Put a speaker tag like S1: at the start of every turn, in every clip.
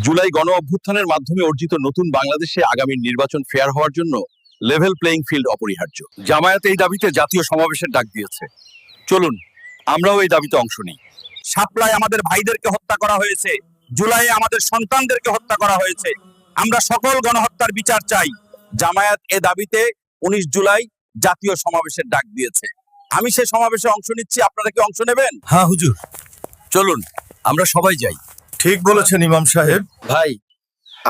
S1: জুলাই গণ অভ্যুত্থানের মাধ্যমে অর্জিত নতুন বাংলাদেশে আগামী নির্বাচন ফেয়ার হওয়ার জন্য লেভেল প্লেইং ফিল্ড অপরিহার্য। জামায়াত এই দাবিতে জাতীয় সমাবেশের ডাক দিয়েছে। চলুন আমরাও এই দাবিতে অংশ নিই।
S2: শাপলায় আমাদের ভাইদেরকে হত্যা করা হয়েছে, জুলাইয়ে আমাদের সন্তানদেরকে হত্যা করা হয়েছে। আমরা সকল গণহত্যার বিচার চাই। জামায়াত এ দাবিতে 19 জুলাই জাতীয় সমাবেশের ডাক দিয়েছে। আমি সেই সমাবেশে অংশ নিচ্ছি, আপনারা কি অংশ নেবেন?
S3: হ্যাঁ হুজুর,
S1: চলুন আমরা সবাই যাই।
S3: ঠিক বলেছেন ইমাম সাহেব।
S2: ভাই,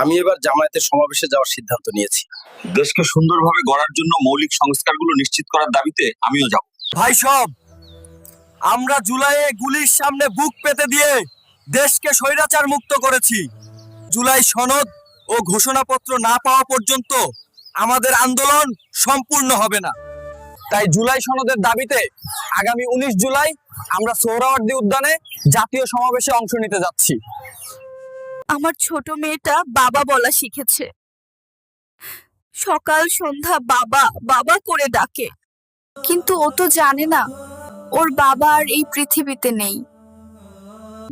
S2: আমি এবার জামায়াতের সমাবেশে যাওয়ার সিদ্ধান্ত নিয়েছি।
S1: দেশকে সুন্দরভাবে গড়ার জন্য মৌলিক সংস্কারগুলো নিশ্চিত করার দাবিতে আমিও যাব।
S2: ভাই সব, আমরা জুলাইয়ে গুলির সামনে বুক পেতে দিয়ে দেশকে স্বৈরাচার মুক্ত করেছি। জুলাই সনদ ও ঘোষণাপত্র না পাওয়া পর্যন্ত আমাদের আন্দোলন সম্পূর্ণ হবে না। তাই জুলাই সনদের দাবিতে আগামী 19 জুলাই আমরা সোহরাওয়ার্দী উদ্যানে জাতীয় সমাবেশে অংশ নিতে যাচ্ছি।
S4: আমার ছোট মেয়েটা বাবা বলা শিখেছে। সকাল সন্ধ্যা বাবা বাবা করে ডাকে, কিন্তু ও তো জানে না ওর বাবা আর এই পৃথিবীতে নেই।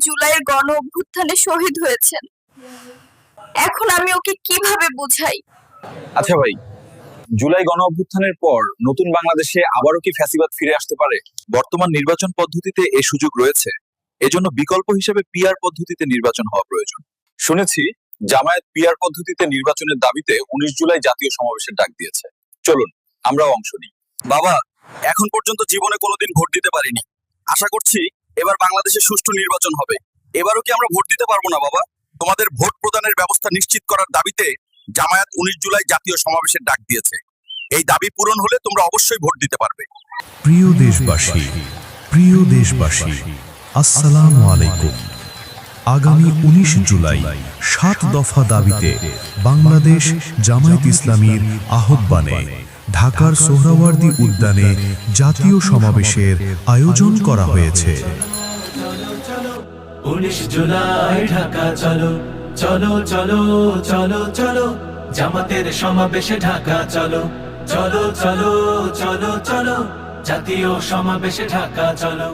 S4: জুলাইয়ের গণ অভ্যুত্থানে শহীদ হয়েছেন। এখন আমি ওকে কিভাবে বোঝাই?
S1: আচ্ছা ভাই, জুলাই গণ অভ্যুত্থানের পর নতুন বাংলাদেশে আবারও কি ফ্যাসিবাদ ফিরে আসতে পারে? বর্তমান নির্বাচন পদ্ধতিতে এই সুযোগ রয়েছে। এজন্য বিকল্প হিসেবে পিআর পদ্ধতিতে নির্বাচন হওয়া প্রয়োজন। শুনেছি জামায়াত পিআর পদ্ধতিতে নির্বাচনের দাবিতে 19 জুলাই জাতীয় সমাবেশের ডাক দিয়েছে। চলুন আমরাও অংশ নিই।
S2: বাবা, এখন পর্যন্ত জীবনে কোনোদিন ভোট দিতে পারিনি। আশা করছি এবার বাংলাদেশে সুষ্ঠু নির্বাচন হবে। এবারও কি আমরা ভোট দিতে পারবো না বাবা? তোমাদের ভোট প্রদানের ব্যবস্থা নিশ্চিত করার দাবিতে জামায়াত 19 জুলাই জাতীয় সমাবেশের ডাক দিয়েছে। এই দাবি পূরণ হলে তোমরা অবশ্যই ভোট দিতে পারবে।
S5: প্রিয় দেশবাসী, আসসালামু আলাইকুম। আগামী 19 জুলাই 7 দফা দাবিতে বাংলাদেশ জামায়াত ইসলামীর আহ্বানে ঢাকার সোহরাওয়ার্দী উদ্যানে জাতীয় সমাবেশের আয়োজন করা হয়েছে।
S6: 19 জুলাই ঢাকা চলো চলো চলো চলো চলো, জামাতের সমাবেশে ঢাকা চলো চলো চলো চলো চলো, জাতীয় সমাবেশে ঢাকা চলো।